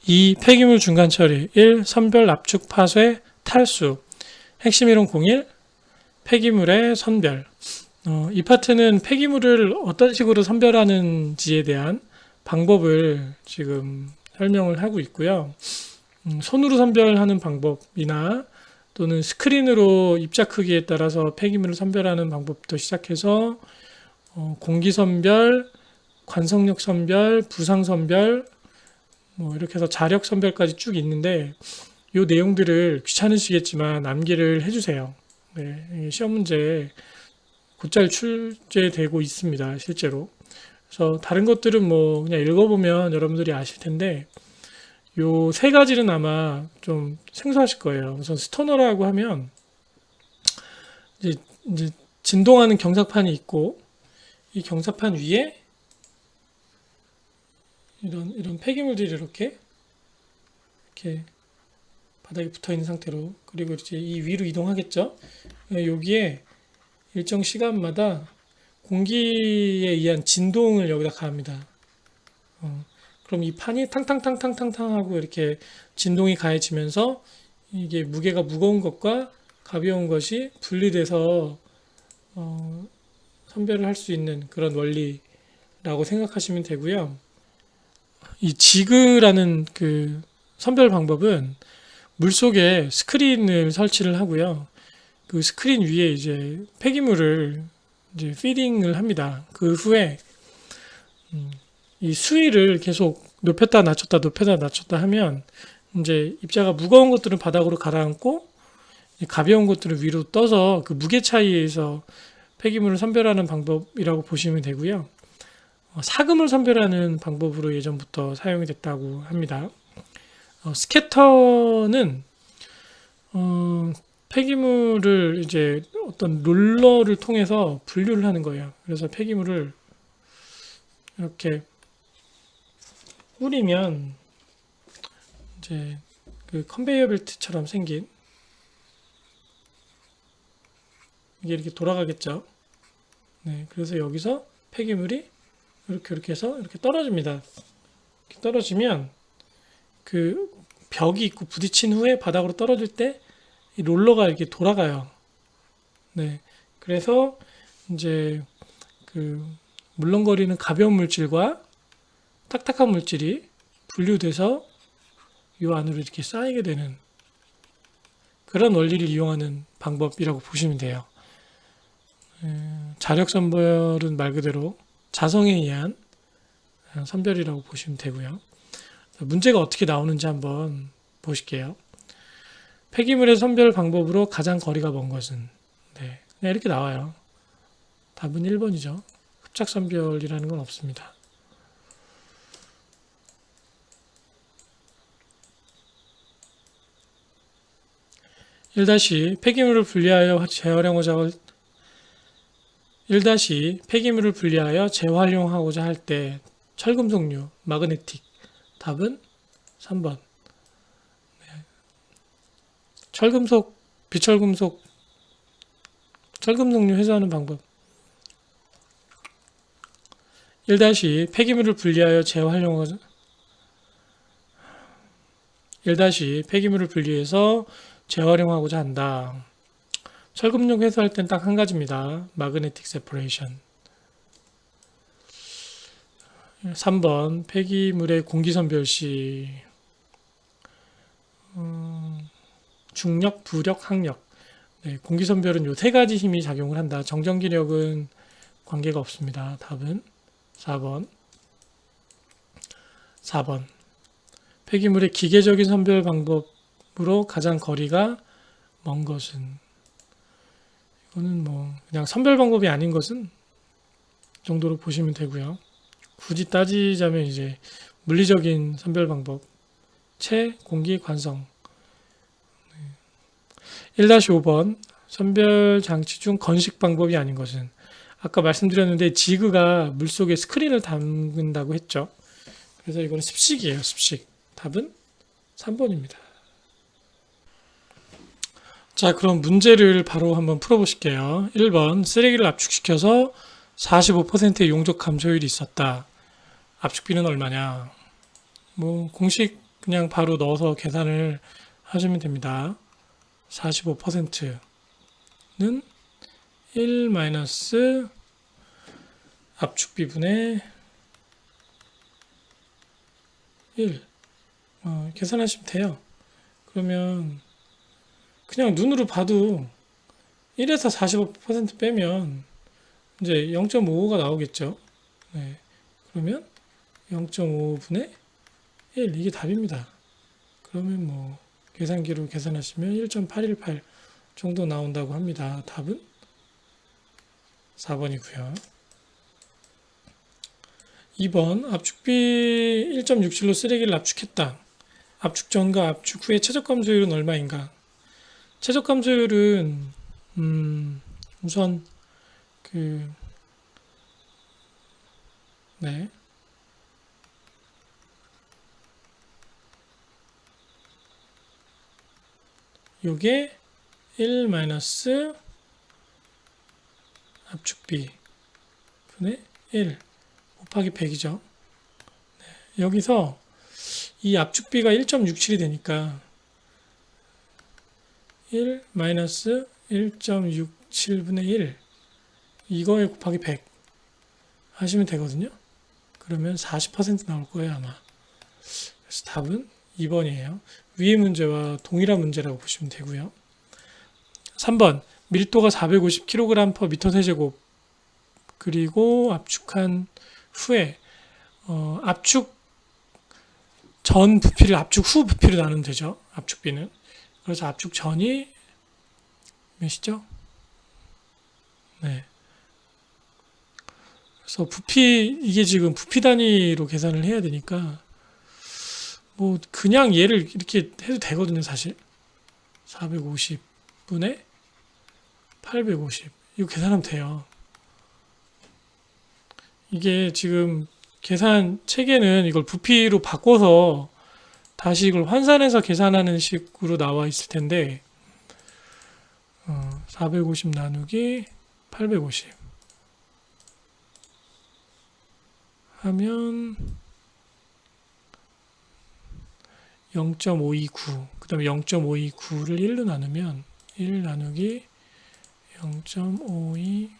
2. 폐기물 중간 처리. 1. 선별 압축 파쇄 탈수. 핵심 이론 01. 폐기물의 선별. 이 파트는 폐기물을 어떤 식으로 선별하는지에 대한 방법을 지금 설명을 하고 있고요. 손으로 선별하는 방법이나 또는 스크린으로 입자 크기에 따라서 폐기물을 선별하는 방법부터 시작해서 공기 선별, 관성력 선별, 부상 선별, 뭐 이렇게 해서 자력 선별까지 쭉 있는데 이 내용들을 귀찮으시겠지만 암기를 해주세요. 네, 시험 문제 곧잘 출제되고 있습니다. 실제로. 그래서 다른 것들은 뭐 그냥 읽어보면 여러분들이 아실 텐데 요 세 가지는 아마 좀 생소하실 거예요. 우선 스토너라고 하면 이제 진동하는 경사판이 있고 이 경사판 위에 이런 폐기물들이 이렇게 바닥에 붙어 있는 상태로, 그리고 이제 이 위로 이동하겠죠. 여기에 일정 시간마다 공기에 의한 진동을 여기다 가합니다. 그럼 이 판이 탕탕탕탕탕탕 하고 이렇게 진동이 가해지면서 이게 무게가 무거운 것과 가벼운 것이 분리돼서 선별을 할 수 있는 그런 원리라고 생각하시면 되고요. 이 지그라는 그 선별 방법은 물속에 스크린을 설치를 하고요. 그 스크린 위에 이제 폐기물을 이제 피딩을 합니다. 그 후에 이 수위를 계속 높였다 낮췄다 하면 이제 입자가 무거운 것들은 바닥으로 가라앉고 가벼운 것들은 위로 떠서 그 무게 차이에서 폐기물을 선별하는 방법이라고 보시면 되고요. 사금을 선별하는 방법으로 예전부터 사용이 됐다고 합니다. 스캐터는 폐기물을 이제 어떤 롤러를 통해서 분류를 하는 거예요. 그래서 폐기물을 이렇게 뿌리면 이제 그 컨베이어 벨트처럼 생긴 이게 이렇게 돌아가겠죠. 네, 그래서 여기서 폐기물이 이렇게 해서 이렇게 떨어집니다. 이렇게 떨어지면 그 벽이 있고 부딪힌 후에 바닥으로 떨어질 때 이 롤러가 이렇게 돌아가요. 네, 그래서 이제 그 물렁거리는 가벼운 물질과 딱딱한 물질이 분류돼서 이 안으로 이렇게 쌓이게 되는 그런 원리를 이용하는 방법이라고 보시면 돼요. 자력 선별은 말 그대로 자성에 의한 선별이라고 보시면 되고요. 문제가 어떻게 나오는지 한번 보실게요. 폐기물의 선별 방법으로 가장 거리가 먼 것은, 네, 그냥 이렇게 나와요. 답은 1번이죠. 흡착 선별이라는 건 없습니다. 폐기물을 분리하여 재활용하고자 할 때 철금속류, 마그네틱. 답은 3번. 철금속, 비철금속, 철금속류 회수하는 방법. 폐기물을 분리하여 폐기물을 분리해서 재활용하고자 한다. 철금용 회수할 땐 딱 한 가지입니다. 마그네틱 세퍼레이션. 3번 폐기물의 공기선별 시 중력, 부력, 항력. 네, 공기선별은 요 세 가지 힘이 작용을 한다. 정전기력은 관계가 없습니다. 답은 4번. 폐기물의 기계적인 선별 방법으로 가장 거리가 먼 것은, 이거는 뭐 그냥 선별 방법이 아닌 것은 정도로 보시면 되고요. 굳이 따지자면 이제 물리적인 선별 방법, 체, 공기, 관성. 1-5번 선별 장치 중 건식 방법이 아닌 것은, 아까 말씀드렸는데 지그가 물속에 스크린을 담근다고 했죠. 그래서 이거는 습식이에요. 습식. 답은 3번입니다. 자, 그럼 문제를 바로 한번 풀어보실게요. 1번 쓰레기를 압축시켜서 45%의 용적 감소율이 있었다. 압축비는 얼마냐? 뭐 공식 그냥 바로 넣어서 계산을 하시면 됩니다. 45%는 1 마이너스 압축비분의 1 계산하시면 돼요. 그러면 그냥 눈으로 봐도 1에서 45% 빼면 이제 0.55가 나오겠죠. 네. 그러면 0.5분의 1 이게 답입니다. 그러면 뭐 계산기로 계산하시면 1.818 정도 나온다고 합니다. 답은 4번이고요. 2번 압축비 1.67로 쓰레기를 압축했다. 압축 전과 압축 후의 최적 감소율은 얼마인가? 최적 감소율은 우선 네. 요게 1 마이너스 압축비 분의 1 곱하기 100이죠. 네. 여기서 이 압축비가 1.67이 되니까 1 마이너스 1.67분의 1 이거에 곱하기 100 하시면 되거든요. 그러면 40% 나올 거예요 아마. 그래서 답은 2번이에요. 위의 문제와 동일한 문제라고 보시면 되고요. 3번 밀도가 450kg/m 세제곱 그리고 압축한 후에 압축 전 부피를 압축 후 부피로 나누면 되죠. 압축비는. 그래서 압축 전이 몇이죠? 네. 그래서 부피 이게 지금 부피 단위로 계산을 해야 되니까 뭐 그냥 얘를 이렇게 해도 되거든요, 사실. 450분의 850 이거 계산하면 돼요. 이게 지금 계산 체계는 이걸 부피로 바꿔서 다시 이걸 환산해서 계산하는 식으로 나와 있을 텐데 450 나누기 850 하면 0.529 그 다음에 0.529를 1로 나누면 1 나누기 0.529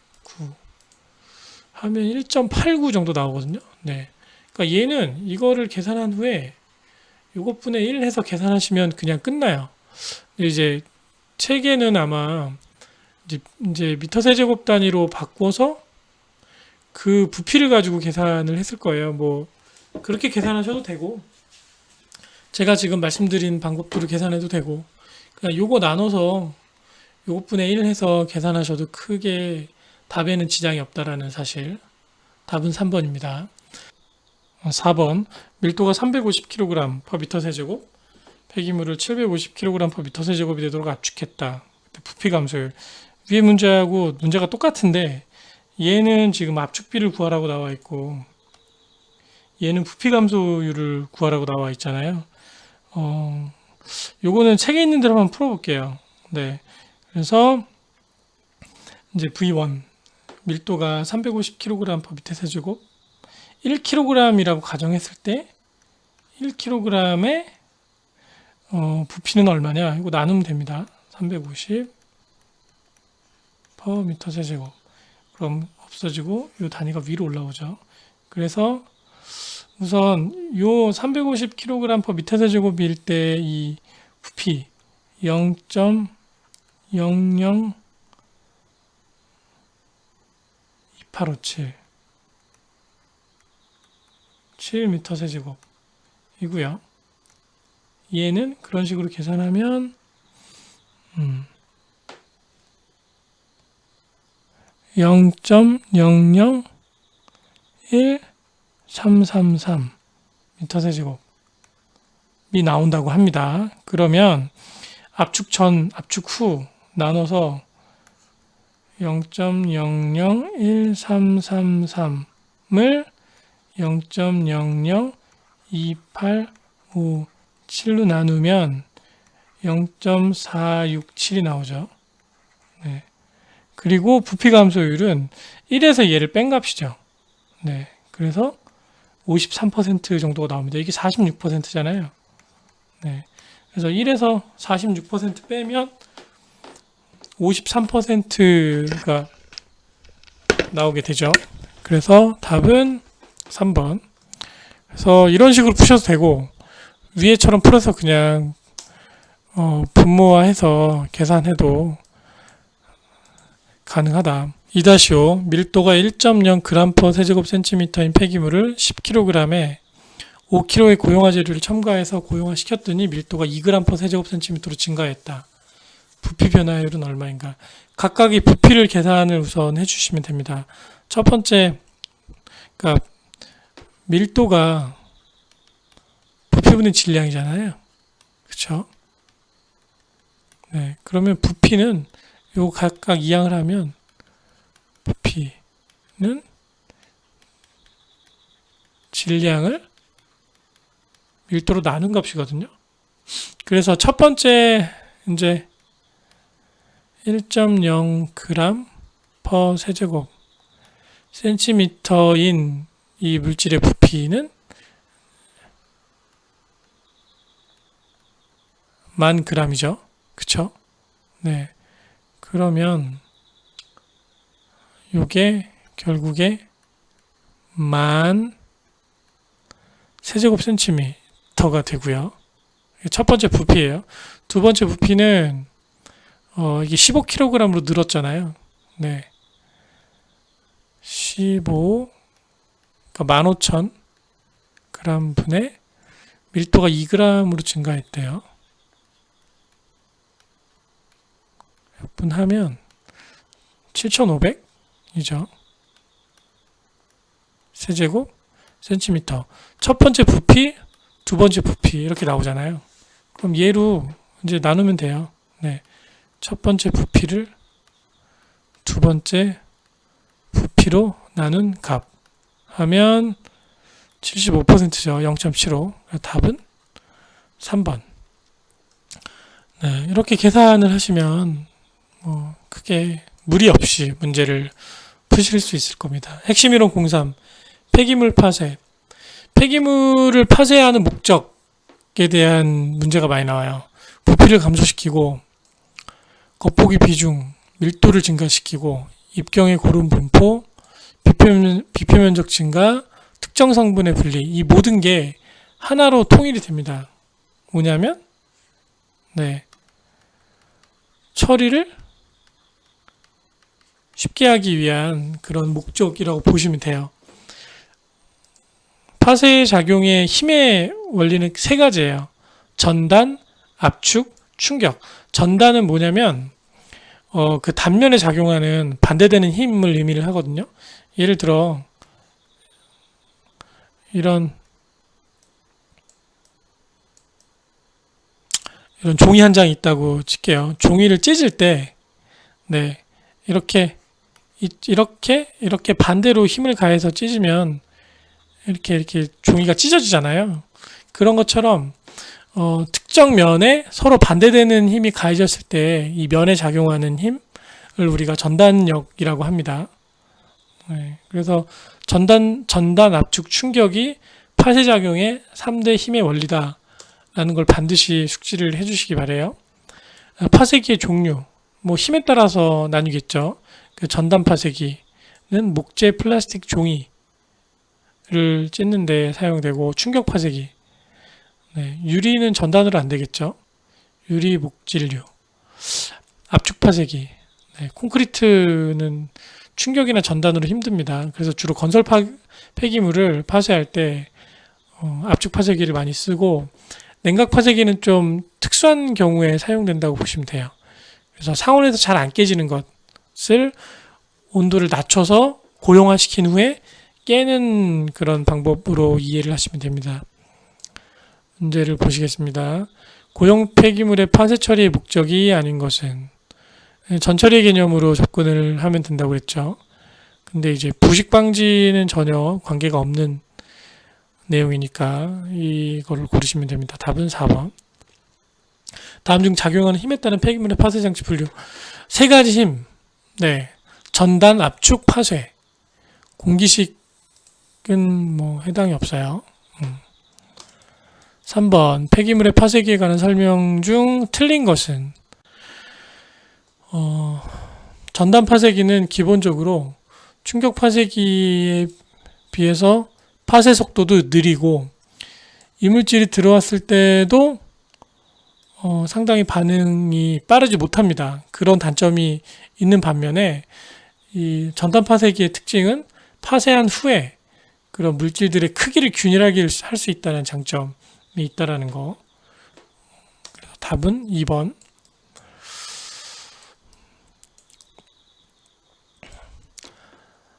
하면 1.89 정도 나오거든요. 네. 그러니까 얘는 이거를 계산한 후에 요것분의 1 해서 계산하시면 그냥 끝나요. 이제 체계는 아마 이제 미터 세제곱 단위로 바꿔서 그 부피를 가지고 계산을 했을 거예요. 뭐 그렇게 계산하셔도 되고 제가 지금 말씀드린 방법대로 계산해도 되고 그냥 요거 나눠서 요것분의 1 해서 계산하셔도 크게 답에는 지장이 없다라는 사실. 답은 3번입니다. 4번 밀도가 350kg/m 세제곱 폐기물을 750kg/m 세제곱이 되도록 압축했다. 부피 감소율 위의 문제하고 문제가 똑같은데 얘는 지금 압축비를 구하라고 나와 있고 얘는 부피 감소율을 구하라고 나와 있잖아요. 요거는 책에 있는 대로 한번 풀어볼게요. 네. 그래서 이제 V1 밀도가 350kg/m 세제곱 1kg이라고 가정했을 때 1kg의 부피는 얼마냐? 이거 나누면 됩니다. 350 per 미터 세제곱. 그럼 없어지고 이 단위가 위로 올라오죠. 그래서 우선 요 350kg per 미터 세제곱일 때 이 부피 0.002857 7m 세제곱이고요. 얘는 그런 식으로 계산하면 0.001333 m 세제곱이 나온다고 합니다. 그러면 압축 전, 압축 후 나눠서 0.001333을 0.00287로 나누면 0.467이 나오죠. 네. 그리고 부피 감소율은 1에서 얘를 뺀 값이죠. 네. 그래서 53% 정도가 나옵니다. 이게 46%잖아요. 네. 그래서 1에서 46% 빼면 53%가 나오게 되죠. 그래서 답은 3번. 그래서 이런 식으로 푸셔도 되고, 위에처럼 풀어서 그냥 분모화해서 계산해도 가능하다. 2-5 밀도가 1.0g/세제곱 cm인 폐기물을 10kg에 5kg의 고용화 재료를 첨가해서 고용화시켰더니 밀도가 2g/세제곱 cm로 증가했다. 부피 변화율은 얼마인가? 각각의 부피를 계산을 우선 해주시면 됩니다. 첫 번째, 그러니까 밀도가 부피분의 질량이잖아요. 그렇죠? 네, 그러면 부피는 요 각각 이항을 하면 부피는 질량을 밀도로 나눈 값이거든요. 그래서 첫 번째 이제 1.0g/세제곱 센티미터인 이 물질의 부피는 10,000g이죠. 그쵸? 네. 그러면 요게 결국에 10,000 세제곱 센티미터가 되고요. 첫 번째 부피예요. 두 번째 부피는 이게 15kg으로 늘었잖아요. 네. 15, 그러니까 15,000g 분의 밀도가 2g으로 증가했대요. 몇 분 하면 7,500이죠. 세제곱 센티미터. 첫 번째 부피, 두 번째 부피 이렇게 나오잖아요. 그럼 얘로 이제 나누면 돼요. 네. 첫 번째 부피를 두 번째 부피로 나눈 값 하면 75%죠. 0.75. 답은 3번. 네, 이렇게 계산을 하시면 크게 무리 없이 문제를 푸실 수 있을 겁니다. 핵심 이론 03 폐기물 파쇄. 폐기물을 파쇄하는 목적에 대한 문제가 많이 나와요. 부피를 감소시키고 겉보기 비중, 밀도를 증가시키고 입경의 고른 분포, 비표 면적 증가, 특정 성분의 분리, 이 모든 게 하나로 통일이 됩니다. 뭐냐면 네, 처리를 쉽게 하기 위한 그런 목적이라고 보시면 돼요. 파쇄 작용의 힘의 원리는 세 가지예요. 전단, 압축, 충격. 전단은 뭐냐면 그 단면에 작용하는 반대되는 힘을 의미를 하거든요. 예를 들어 이런 종이 한 장이 있다고 칠게요. 종이를 찢을 때, 네, 이렇게 반대로 힘을 가해서 찢으면 이렇게 종이가 찢어지잖아요. 그런 것처럼 특정 면에 서로 반대되는 힘이 가해졌을 때 이 면에 작용하는 힘을 우리가 전단력이라고 합니다. 네, 그래서 전단 압축 충격이 파쇄작용의 3대 힘의 원리다라는 걸 반드시 숙지를 해주시기 바래요. 파쇄기의 종류, 힘에 따라서 나뉘겠죠. 그 전단 파쇄기는 목재 플라스틱 종이를 찢는 데 사용되고, 충격 파쇄기, 네, 유리는 전단으로 안 되겠죠. 유리 목질류, 압축 파쇄기, 네, 콘크리트는 충격이나 전단으로 힘듭니다. 그래서 주로 건설 폐기물을 파쇄할 때 압축 파쇄기를 많이 쓰고, 냉각 파쇄기는 좀 특수한 경우에 사용된다고 보시면 돼요. 그래서 상온에서 잘 안 깨지는 것을 온도를 낮춰서 고용화시킨 후에 깨는 그런 방법으로 이해를 하시면 됩니다. 문제를 보시겠습니다. 고용 폐기물의 파쇄 처리의 목적이 아닌 것은, 전처리의 개념으로 접근을 하면 된다고 했죠. 근데 이제 부식 방지는 전혀 관계가 없는 내용이니까 이거를 고르시면 됩니다. 답은 4번. 다음 중 작용하는 힘에 따른 폐기물의 파쇄 장치 분류. 세 가지 힘. 네. 전단, 압축, 파쇄. 공기식은 해당이 없어요. 3번 폐기물의 파쇄기에 관한 설명 중 틀린 것은 전단 파쇄기는 기본적으로 충격 파쇄기에 비해서 파쇄 속도도 느리고 이물질이 들어왔을 때도 상당히 반응이 빠르지 못합니다. 그런 단점이 있는 반면에 이 전단 파쇄기의 특징은 파쇄한 후에 그런 물질들의 크기를 균일하게 할 수 있다는 장점이 있다라는 거. 그래서 답은 2번.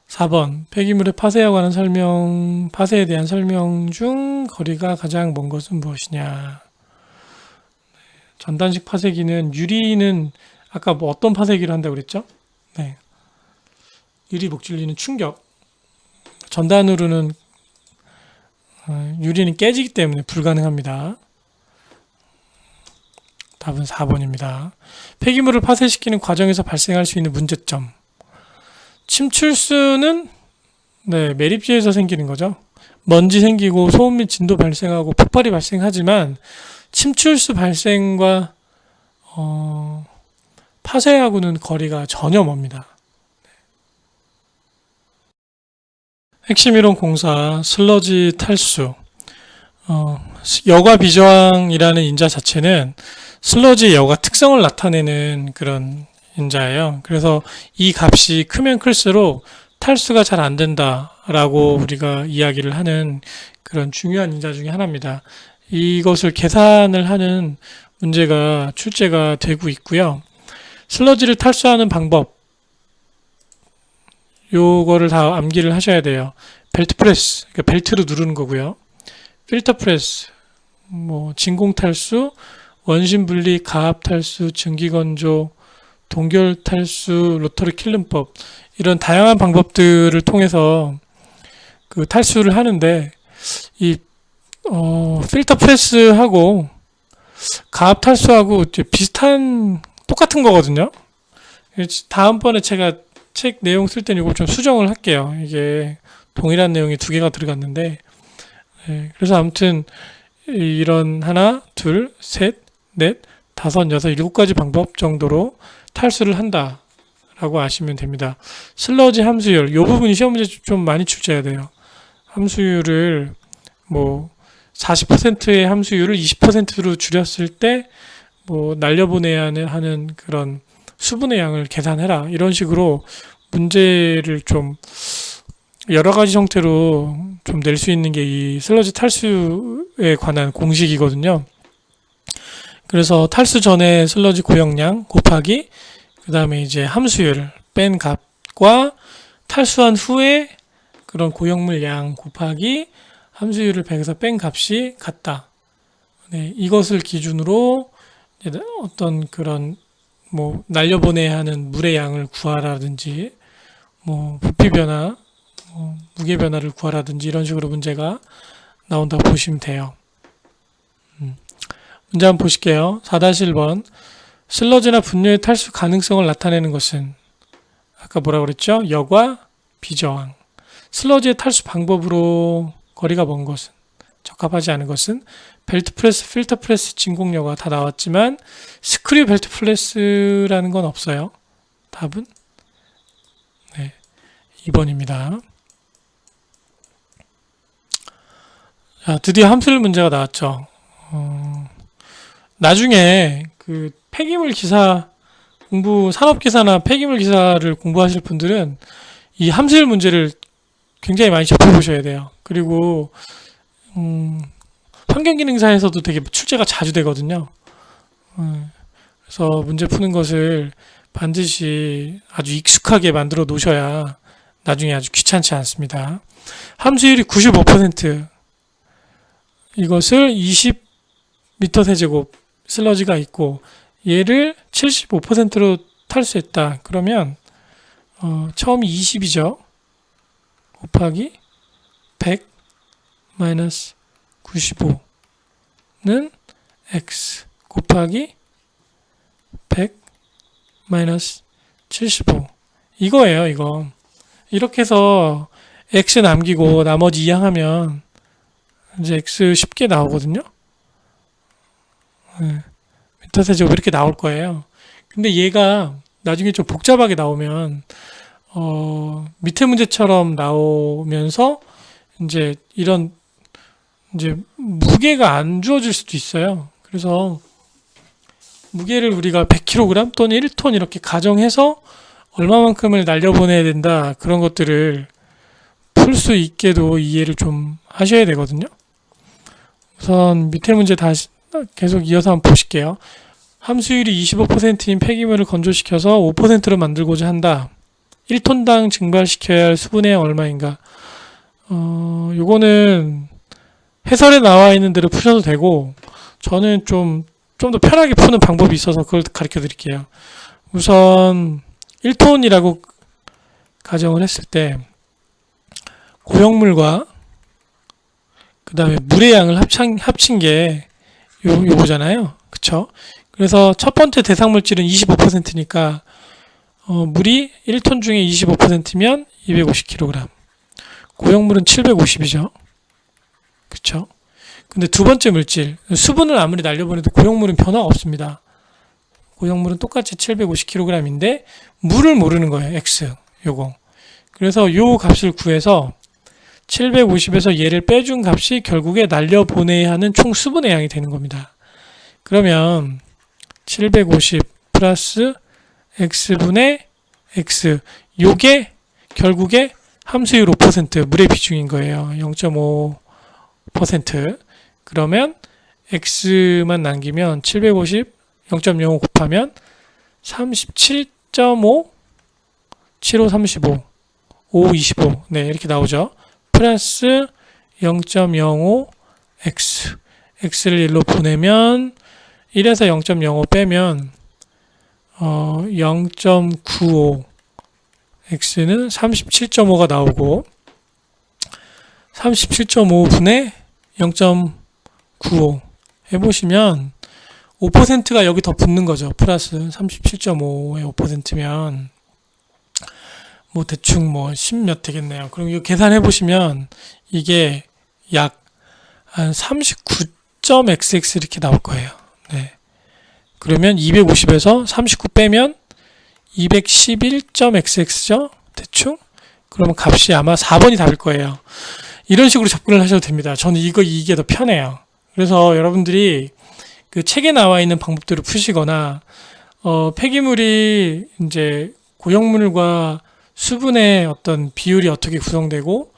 4번 폐기물의 파쇄에 관한 설명, 파쇄에 대한 설명 중 거리가 가장 먼 것은 무엇이냐. 전단식 파쇄기는 유리는 아까 뭐 어떤 파쇄기를 한다고 그랬죠? 네. 유리 목줄리는 충격. 전단으로는 유리는 깨지기 때문에 불가능합니다. 답은 4번입니다. 폐기물을 파쇄시키는 과정에서 발생할 수 있는 문제점. 침출수는 매립지에서 생기는 거죠. 먼지 생기고 소음 및 진도 발생하고 폭발이 발생하지만 침출수 발생과 파쇄하고는 거리가 전혀 멉니다. 핵심 이론 공사 슬러지 탈수. 여과 비저항이라는 인자 자체는 슬러지의 여과 특성을 나타내는 그런 인자예요. 그래서 이 값이 크면 클수록 탈수가 잘 안 된다라고 우리가 이야기를 하는 그런 중요한 인자 중에 하나입니다. 이것을 계산을 하는 문제가 출제가 되고 있고요. 슬러지를 탈수하는 방법, 요거를 다 암기를 하셔야 돼요. 벨트 프레스, 그러니까 벨트로 누르는 거고요. 필터 프레스, 진공 탈수, 원심 분리, 가압 탈수, 증기 건조, 동결 탈수, 로터리 킬름법, 이런 다양한 방법들을 통해서 그 탈수를 하는데, 이 필터 프레스하고 가압 탈수하고 비슷한 똑같은 거거든요. 다음번에 제가 책 내용 쓸 때는 이걸 좀 수정을 할게요. 이게 동일한 내용이 두 개가 들어갔는데, 그래서 아무튼 이런 하나, 둘, 셋, 넷, 다섯, 여섯, 일곱 가지 방법 정도로 탈수를 한다라고 아시면 됩니다. 슬러지 함수율, 이 부분이 시험 문제 좀 많이 출제해야 돼요. 함수율을 40%의 함수율을 20%로 줄였을 때 날려보내야 하는 그런 수분의 양을 계산해라, 이런 식으로 문제를 좀 여러 가지 형태로 좀 낼 수 있는 게 이 슬러지 탈수에 관한 공식이거든요. 그래서 탈수 전에 슬러지 고용량 곱하기 그 다음에 이제 함수율 뺀 값과 탈수한 후에 그런 고용물 양 곱하기 함수율을 100에서 뺀 값이 같다. 이것을 기준으로 어떤 그런 날려보내야 하는 물의 양을 구하라든지 부피 변화, 무게 변화를 구하라든지 이런 식으로 문제가 나온다고 보시면 돼요. 문제 한번 보실게요. 4-1번 슬러지나 분뇨의 탈수 가능성을 나타내는 것은 아까 뭐라고 그랬죠? 여과 비저항. 슬러지의 탈수 방법으로 거리가 먼 것은, 적합하지 않은 것은 벨트 프레스, 필터 프레스, 진공여과 다 나왔지만 스크류 벨트 프레스라는 건 없어요. 답은 2번입니다. 자, 드디어 함수율 문제가 나왔죠. 나중에 그 폐기물 기사 공부, 산업기사나 폐기물 기사를 공부하실 분들은 이 함수율 문제를 굉장히 많이 접해보셔야 돼요. 그리고 환경기능사에서도 되게 출제가 자주 되거든요. 그래서 문제 푸는 것을 반드시 아주 익숙하게 만들어 놓으셔야 나중에 아주 귀찮지 않습니다. 함수율이 95%, 이것을 20m 세제곱 슬러지가 있고 얘를 75%로 탈수했다. 그러면 처음이 20이죠. 곱하기 100 마이너스 95는 x 곱하기 100 마이너스 75, 이거예요. 이거 이렇게 해서 x 남기고 나머지 이항하면 이제 x 쉽게 나오거든요. 예, 메타 세제곱 이렇게 나올 거예요. 근데 얘가 나중에 좀 복잡하게 나오면 밑에 문제처럼 나오면서 이제 이런 이제 무게가 안 주어질 수도 있어요. 그래서 무게를 우리가 100kg 또는 1톤 이렇게 가정해서 얼마만큼을 날려보내야 된다. 그런 것들을 풀 수 있게도 이해를 좀 하셔야 되거든요. 우선 밑에 문제 다시 계속 이어서 한번 보실게요. 함수율이 25%인 폐기물을 건조시켜서 5%로 만들고자 한다. 1톤당 증발시켜야 할 수분의 양 얼마인가? 요거는 해설에 나와 있는 대로 푸셔도 되고, 저는 좀 더 편하게 푸는 방법이 있어서 그걸 가르쳐 드릴게요. 우선 1톤이라고 가정을 했을 때 고형물과 그 다음에 물의 양을 합친 게 요거잖아요. 그쵸? 그래서 첫 번째 대상 물질은 25%니까 물이 1톤 중에 25%면 250kg. 고형물은 750이죠. 그쵸? 근데 두 번째 물질, 수분을 아무리 날려보내도 고형물은 변화가 없습니다. 고형물은 똑같이 750kg인데 물을 모르는 거예요. X 요거. 그래서 요 값을 구해서 750에서 얘를 빼준 값이 결국에 날려보내야 하는 총 수분의 양이 되는 겁니다. 그러면 750 플러스 X분의 X 요게 결국에 함수율 5% 물의 비중인 거예요. 0.5%. 그러면 X만 남기면 750 0.05 곱하면 37.5 75 35 5 25 네 이렇게 나오죠. 플러스 0.05 X X를 1로 보내면 1에서 0.05 빼면 0.95 X는 37.5가 나오고 37.5분의 0.95 해보시면 5%가 여기 더 붙는 거죠. 플러스 37.5의 5%면 뭐 대충 뭐 10몇 되겠네요. 그럼 이거 계산해 보시면 이게 약 한 39.xx 이렇게 나올 거예요. 네. 그러면 250에서 39 빼면 211.xx죠. 대충. 그러면 값이 아마 4번이 답일 거예요. 이런 식으로 접근을 하셔도 됩니다. 저는 이게 더 편해요. 그래서 여러분들이 그 책에 나와 있는 방법들을 푸시거나 폐기물이 이제 고형물과 수분의 어떤 비율이 어떻게 구성되고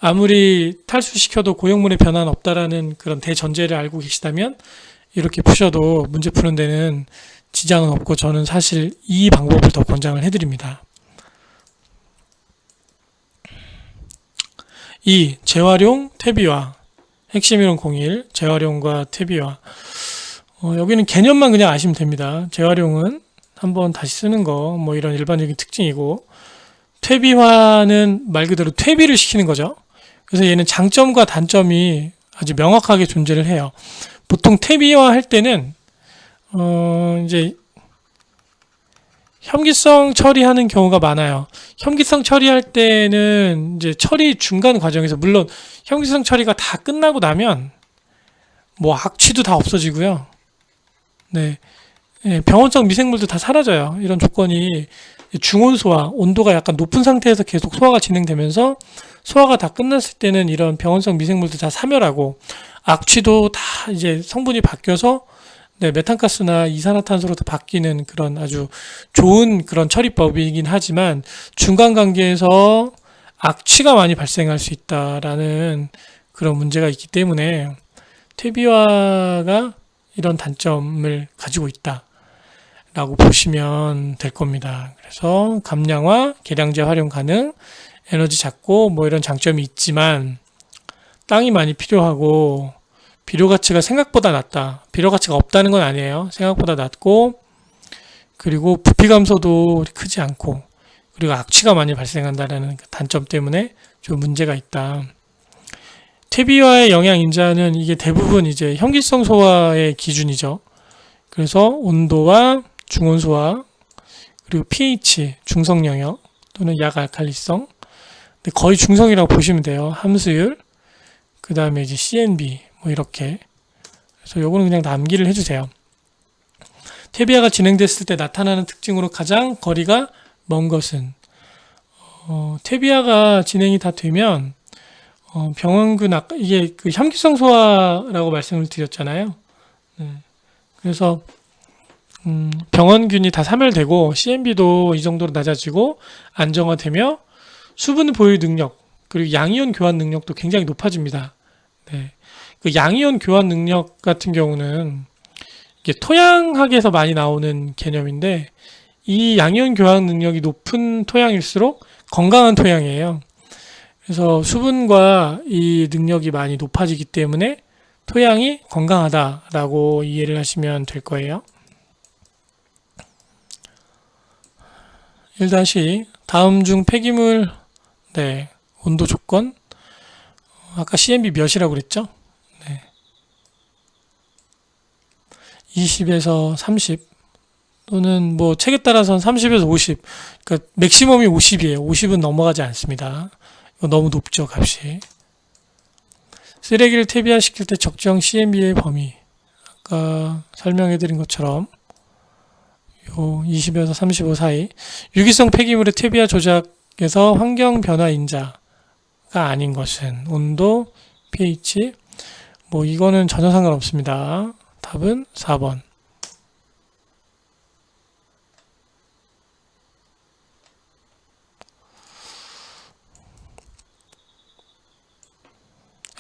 아무리 탈수시켜도 고형물의 변화는 없다라는 그런 대전제를 알고 계시다면 이렇게 푸셔도 문제 푸는 데는 지장은 없고 저는 사실 이 방법을 더 권장을 해드립니다. 2. 재활용 퇴비화 핵심이론 01 재활용과 퇴비화 여기는 개념만 그냥 아시면 됩니다. 재활용은 한번 다시 쓰는 거 뭐 이런 일반적인 특징이고 퇴비화는 말 그대로 퇴비를 시키는 거죠. 그래서 얘는 장점과 단점이 아주 명확하게 존재를 해요. 보통 퇴비화 할 때는 이제 혐기성 처리하는 경우가 많아요. 혐기성 처리할 때는 이제 처리 중간 과정에서 물론 혐기성 처리가 다 끝나고 나면 뭐 악취도 다 없어지고요. 네. 병원성 미생물도 다 사라져요. 이런 조건이 중온소화, 온도가 약간 높은 상태에서 계속 소화가 진행되면서 소화가 다 끝났을 때는 이런 병원성 미생물도 다 사멸하고 악취도 다 이제 성분이 바뀌어서 메탄가스나 이산화탄소로 다 바뀌는 그런 아주 좋은 그런 처리법이긴 하지만 중간 관계에서 악취가 많이 발생할 수 있다라는 그런 문제가 있기 때문에 퇴비화가 이런 단점을 가지고 있다라고 보시면 될 겁니다. 그래서 감량화, 계량제 활용 가능, 에너지 작고 뭐 이런 장점이 있지만 땅이 많이 필요하고 비료 가치가 생각보다 낮다. 비료 가치가 없다는 건 아니에요. 생각보다 낮고 그리고 부피 감소도 크지 않고 그리고 악취가 많이 발생한다는 단점 때문에 좀 문제가 있다. 퇴비화의 영양 인자는 이게 대부분 이제 혐기성 소화의 기준이죠. 그래서 온도와 중온 소화 그리고 pH 중성 영역 또는 약 알칼리성 거의 중성이라고 보시면 돼요. 함수율 그 다음에 이제 CNB 뭐 이렇게 그래서 요거는 그냥 남기를 해주세요. 퇴비화가 진행됐을 때 나타나는 특징으로 가장 거리가 먼 것은 퇴비화가 진행이 다 되면 병원균 아까 이게 그 혐기성 소화라고 말씀을 드렸잖아요. 네. 그래서 병원균이 다 사멸되고 CNB도 이 정도로 낮아지고 안정화되며 수분 보유 능력 그리고 양이온 교환 능력도 굉장히 높아집니다. 네. 그 양이온 교환 능력 같은 경우는 이게 토양학에서 많이 나오는 개념인데 이 양이온 교환 능력이 높은 토양일수록 건강한 토양이에요. 그래서 수분과 이 능력이 많이 높아지기 때문에 토양이 건강하다라고 이해를 하시면 될 거예요. 1- 다음 중 폐기물 네, 온도 조건 아까 CMB 몇이라고 그랬죠? 네. 20에서 30 또는 뭐 책에 따라서는 30에서 50 그러니까 맥시멈이 50이에요. 50은 넘어가지 않습니다. 이거 너무 높죠, 값이. 쓰레기를 퇴비화시킬 때 적정 CMB의 범위 아까 설명해 드린 것처럼 요 20에서 35 사이 유기성 폐기물의 퇴비화 조작에서 환경 변화 인자가 아닌 것은 온도, pH 뭐 이거는 전혀 상관없습니다. 답은 4번.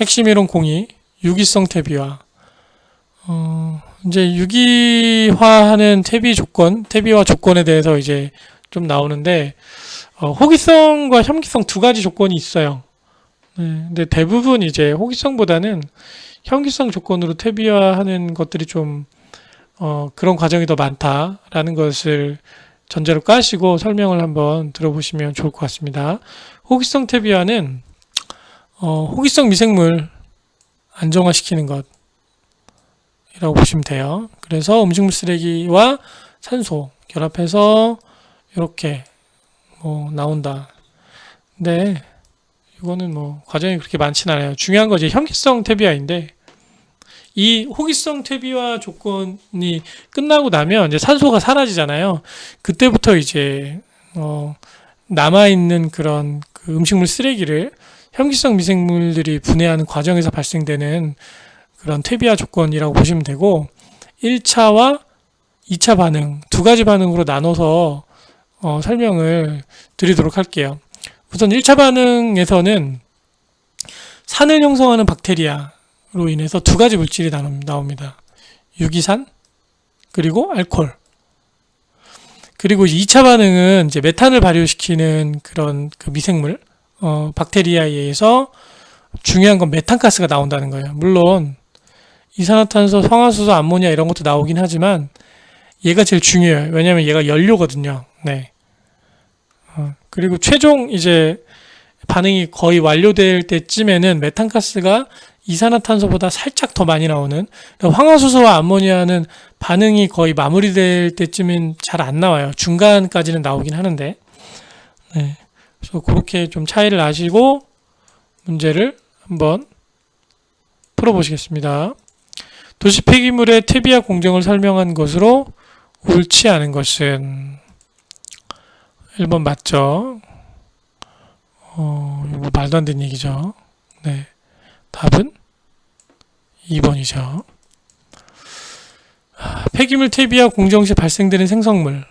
핵심 이론 02 유기성 퇴비화 이제 유기화하는 퇴비화 조건에 대해서 이제 좀 나오는데 호기성과 혐기성 두 가지 조건이 있어요. 네, 근데 대부분 이제 호기성보다는 혐기성 조건으로 퇴비화하는 것들이 좀 그런 과정이 더 많다라는 것을 전제로 까시고 설명을 한번 들어보시면 좋을 것 같습니다. 호기성 퇴비화는 호기성 미생물 안정화시키는 것이라고 보시면 돼요. 그래서 음식물 쓰레기와 산소 결합해서 이렇게 뭐 나온다. 근데 이거는 뭐 과정이 그렇게 많진 않아요. 중요한 건 이제 혐기성 퇴비화인데 이 호기성 퇴비화 조건이 끝나고 나면 이제 산소가 사라지잖아요. 그때부터 이제 남아 있는 그런 그 음식물 쓰레기를 혐기성 미생물들이 분해하는 과정에서 발생되는 그런 퇴비화 조건이라고 보시면 되고 1차와 2차 반응 두 가지 반응으로 나눠서 설명을 드리도록 할게요. 우선 1차 반응에서는 산을 형성하는 박테리아로 인해서 두 가지 물질이 나옵니다. 유기산 그리고 알코올. 그리고 2차 반응은 이제 메탄을 발효시키는 그런 그 미생물 박테리아에 의해서 중요한 건 메탄가스가 나온다는 거예요. 물론 이산화탄소, 황화수소, 암모니아 이런 것도 나오긴 하지만 얘가 제일 중요해요. 왜냐하면 얘가 연료거든요. 네. 그리고 최종 이제 반응이 거의 완료될 때쯤에는 메탄가스가 이산화탄소보다 살짝 더 많이 나오는 황화수소와 암모니아는 반응이 거의 마무리될 때쯤엔 잘 안 나와요. 중간까지는 나오긴 하는데 네. 그래서 그렇게 좀 차이를 아시고 문제를 한번 풀어보시겠습니다. 도시 폐기물의 퇴비화 공정을 설명한 것으로 옳지 않은 것은 1번 맞죠? 이거 말도 안 되는 얘기죠. 네. 답은 2번이죠. 폐기물 퇴비화 공정 시 발생되는 생성물.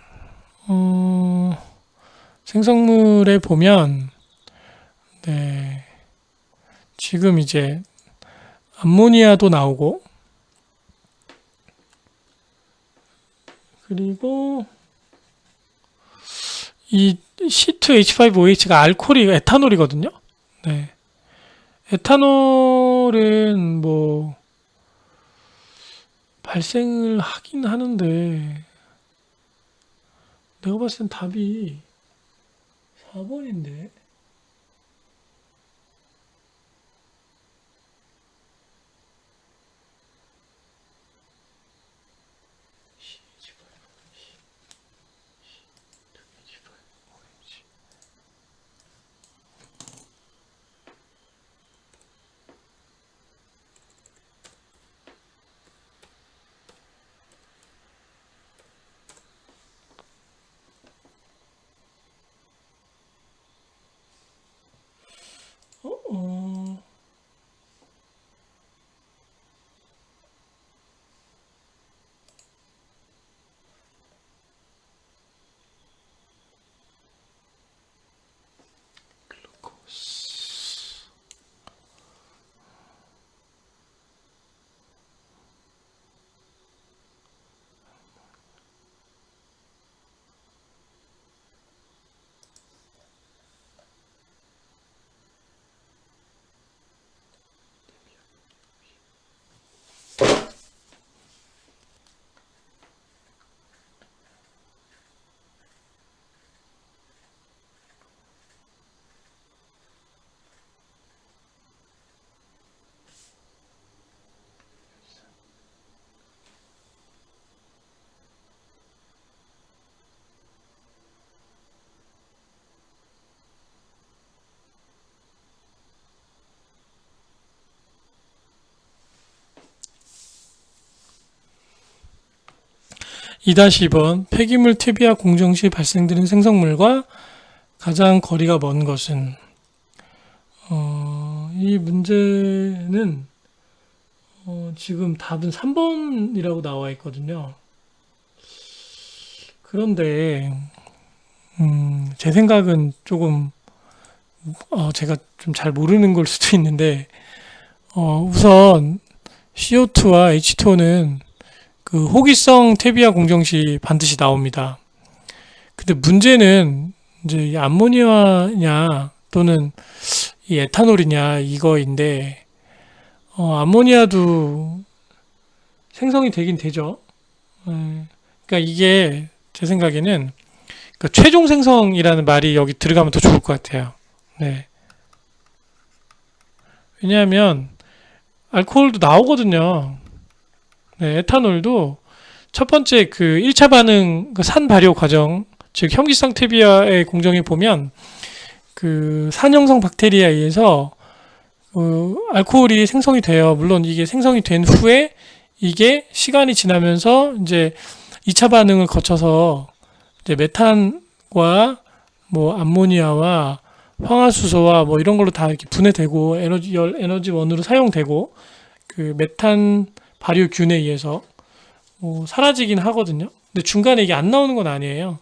생성물에 보면, 네. 지금 이제 암모니아도 나오고, 그리고 이 C2H5OH가 알코올이 에탄올이거든요. 네. 에탄올은 뭐 발생을 하긴 하는데 내가 봤을 땐 답이 4번인데 2-2번 폐기물 퇴비와 공정 시 발생되는 생성물과 가장 거리가 먼 것은 이 문제는 지금 답은 3번이라고 나와 있거든요. 그런데 제 생각은 조금 제가 좀 잘 모르는 걸 수도 있는데 우선 CO2와 H2O는 그 호기성 퇴비와 공정 시 반드시 나옵니다. 근데 문제는 이제 이 암모니아냐 또는 이 에탄올이냐 이거인데 암모니아도 생성이 되긴 되죠. 그러니까 이게 제 생각에는 그러니까 최종 생성이라는 말이 여기 들어가면 더 좋을 것 같아요. 네. 왜냐하면 알코올도 나오거든요. 네, 에탄올도 첫 번째 그 1차 반응 그 산 발효 과정, 즉 현기성 퇴비와의 공정에 보면 그 산형성 박테리아에 의해서 알코올이 생성이 돼요. 물론 이게 생성이 된 후에 이게 시간이 지나면서 이제 2차 반응을 거쳐서 이제 메탄과 뭐 암모니아와 황화수소와 뭐 이런 걸로 다 이렇게 분해되고 에너지원으로 사용되고 그 메탄 발효균에 의해서 사라지긴 하거든요. 근데 중간에 이게 안 나오는 건 아니에요.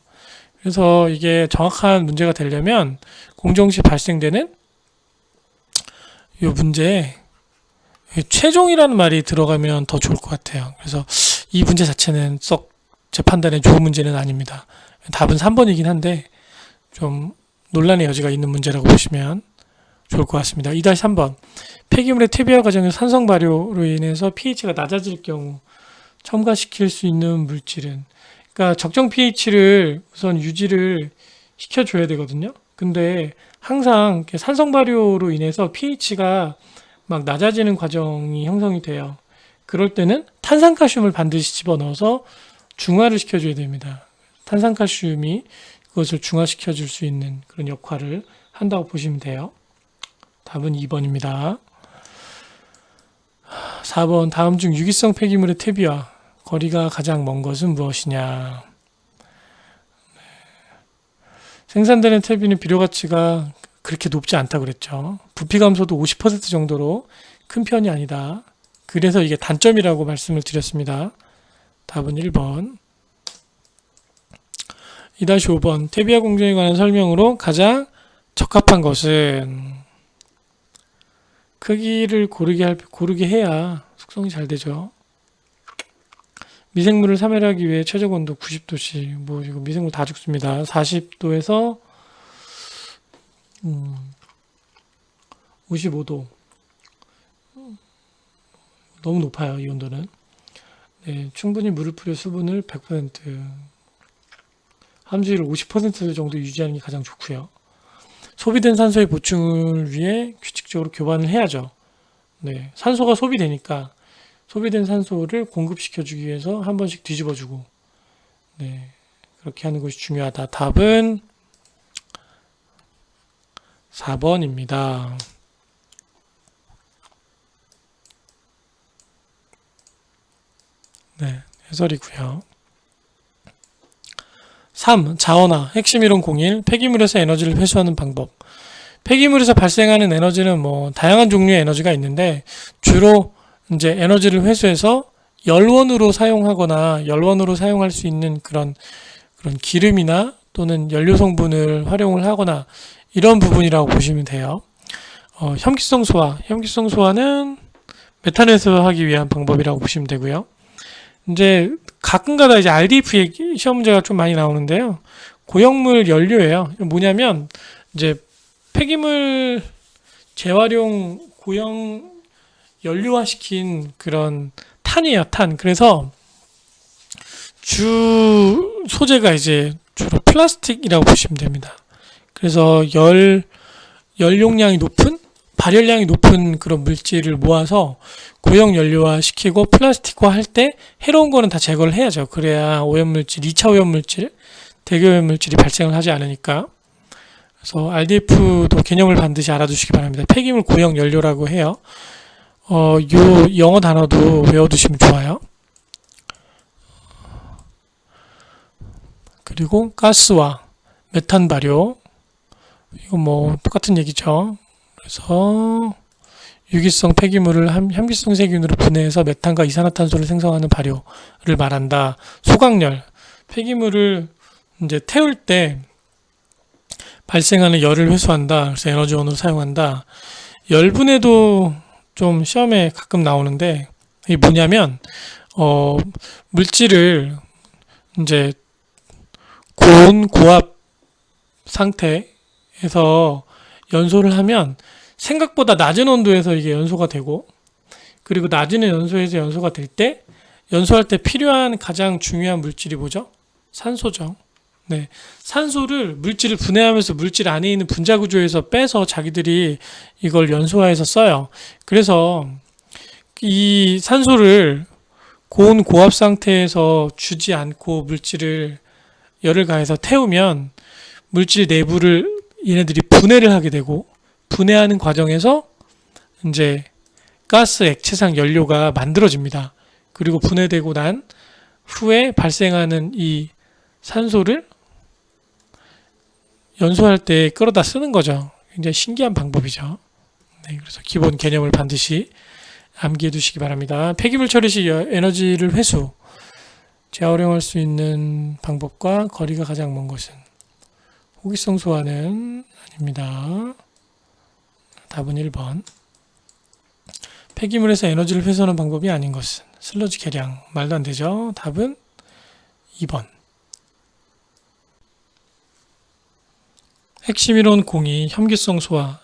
그래서 이게 정확한 문제가 되려면 공정시 발생되는 이 문제에 최종이라는 말이 들어가면 더 좋을 것 같아요. 그래서 이 문제 자체는 썩 제 판단에 좋은 문제는 아닙니다. 답은 3번이긴 한데 좀 논란의 여지가 있는 문제라고 보시면 좋을 것 같습니다. 2-3번 폐기물의 퇴비화 과정에서 산성 발효로 인해서 pH가 낮아질 경우 첨가시킬 수 있는 물질은, 그러니까 적정 pH를 우선 유지를 시켜줘야 되거든요. 근데 항상 산성 발효로 인해서 pH가 막 낮아지는 과정이 형성이 돼요. 그럴 때는 탄산칼슘을 반드시 집어넣어서 중화를 시켜줘야 됩니다. 탄산칼슘이 그것을 중화시켜 줄 수 있는 그런 역할을 한다고 보시면 돼요. 답은 2번입니다. 4번 다음 중 유기성 폐기물의 퇴비와 거리가 가장 먼 것은 무엇이냐. 생산되는 퇴비는 비료 가치가 그렇게 높지 않다고 그랬죠. 부피 감소도 50% 정도로 큰 편이 아니다. 그래서 이게 단점이라고 말씀을 드렸습니다. 답은 1번. 2-5번 퇴비화 공정에 관한 설명으로 가장 적합한 것은, 크기를 고르게 해야 숙성이 잘 되죠. 미생물을 사멸하기 위해 최적 온도 90도씨, 뭐 이거 미생물 다 죽습니다. 40도에서 55도. 너무 높아요, 이 온도는. 네, 충분히 물을 뿌려 수분을 100%, 함수율을 50% 정도 유지하는 게 가장 좋고요. 소비된 산소의 보충을 위해 규칙적으로 교반을 해야죠. 네, 산소가 소비되니까 소비된 산소를 공급시켜주기 위해서 한 번씩 뒤집어주고, 네, 그렇게 하는 것이 중요하다. 답은 4번입니다. 네, 해설이고요. 3. 자원화, 핵심 이론 01, 폐기물에서 에너지를 회수하는 방법. 폐기물에서 발생하는 에너지는 뭐 다양한 종류의 에너지가 있는데 주로 이제 에너지를 회수해서 열원으로 사용하거나 열원으로 사용할 수 있는 그런 기름이나 또는 연료 성분을 활용을 하거나 이런 부분이라고 보시면 돼요. 혐기성 소화는 메탄 회수하기 위한 방법이라고 보시면 되고요. 이제 가끔가다 이제 RDF 시험 문제가 좀 많이 나오는데요. 고형물 연료예요. 뭐냐면 이제 폐기물 재활용 고형 연료화 시킨 그런 탄이에요, 탄. 그래서 주 소재가 이제 주로 플라스틱이라고 보시면 됩니다. 그래서 연용량이 높은, 발열량이 높은 그런 물질을 모아서 고형 연료화 시키고 플라스틱화 할 때 해로운 거는 다 제거를 해야죠. 그래야 오염물질, 2차 오염물질, 대기 오염물질이 발생을 하지 않으니까. 그래서 RDF도 개념을 반드시 알아두시기 바랍니다. 폐기물 고형 연료라고 해요. 요 영어 단어도 외워두시면 좋아요. 그리고 가스와 메탄 발효. 이건 뭐 똑같은 얘기죠. 그래서 유기성 폐기물을 현기성 세균으로 분해해서 메탄과 이산화탄소를 생성하는 발효를 말한다. 소각열. 폐기물을 이제 태울 때 발생하는 열을 회수한다. 그래서 에너지원으로 사용한다. 열분해도 좀 시험에 가끔 나오는데 이게 뭐냐면 물질을 이제 고온 고압 상태에서 연소를 하면 생각보다 낮은 온도에서 이게 연소가 되고, 그리고 낮은 연소에서 연소가 될 때 연소할 때 필요한 가장 중요한 물질이 뭐죠? 산소죠. 네, 산소를 물질을 분해하면서 물질 안에 있는 분자 구조에서 빼서 자기들이 이걸 연소화해서 써요. 그래서 이 산소를 고온 고압 상태에서 주지 않고 물질을 열을 가해서 태우면 물질 내부를 얘네들이 분해를 하게 되고, 분해하는 과정에서 이제 가스 액체상 연료가 만들어집니다. 그리고 분해되고 난 후에 발생하는 이 산소를 연소할 때 끌어다 쓰는 거죠. 굉장히 신기한 방법이죠. 네, 그래서 기본 개념을 반드시 암기해 두시기 바랍니다. 폐기물 처리 시 에너지를 회수, 재활용할 수 있는 방법과 거리가 가장 먼 것은 호기성 소화는 아닙니다. 답은 1번. 폐기물에서 에너지를 회수하는 방법이 아닌 것은 슬러지 계량. 말도 안 되죠. 답은 2번. 핵심 이론 02 혐기성 소화.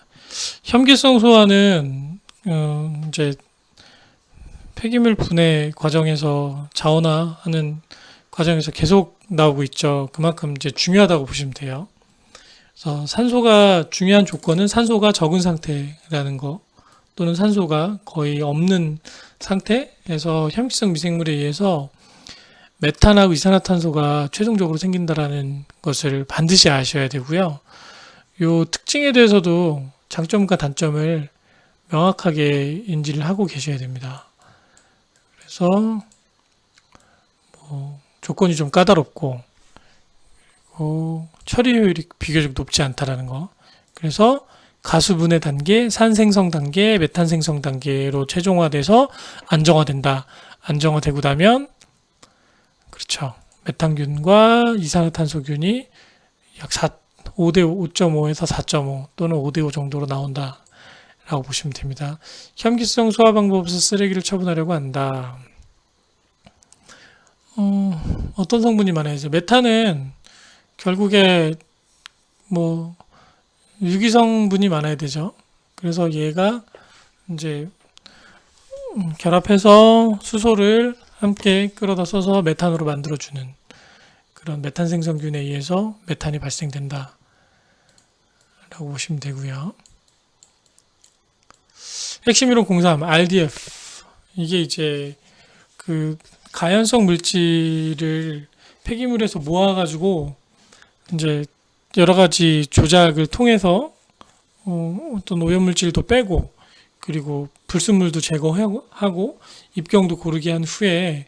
혐기성 소화는 이제 폐기물 분해 과정에서 자원화하는 과정에서 계속 나오고 있죠. 그만큼 이제 중요하다고 보시면 돼요. 그래서 산소가 중요한 조건은 산소가 적은 상태라는 거, 또는 산소가 거의 없는 상태에서 혐기성 미생물에 의해서 메탄하고 이산화탄소가 최종적으로 생긴다라는 것을 반드시 아셔야 되고요. 요 특징에 대해서도 장점과 단점을 명확하게 인지를 하고 계셔야 됩니다. 그래서 뭐 조건이 좀 까다롭고, 그리고 처리 효율이 비교적 높지 않다라는 거. 그래서 가수분해 단계, 산생성 단계, 메탄 생성 단계로 최종화돼서 안정화된다. 안정화되고 나면 그렇죠. 메탄균과 이산화탄소균이 약 5대 5.5에서 4.5 또는 5대 5 정도로 나온다 라고 보시면 됩니다. 혐기성 소화 방법에서 쓰레기를 처분하려고 한다. 어떤 성분이 많아야죠? 메탄은 결국에 뭐 유기성분이 많아야 되죠. 그래서 얘가 이제 결합해서 수소를 함께 끌어다 써서 메탄으로 만들어주는 그런 메탄 생성균에 의해서 메탄이 발생된다 라고 보시면 되고요. 핵심 이론 03 RDF. 이게 이제 그 가연성 물질을 폐기물에서 모아가지고 이제 여러 가지 조작을 통해서 어떤 오염물질도 빼고, 그리고 불순물도 제거하고 입경도 고르게 한 후에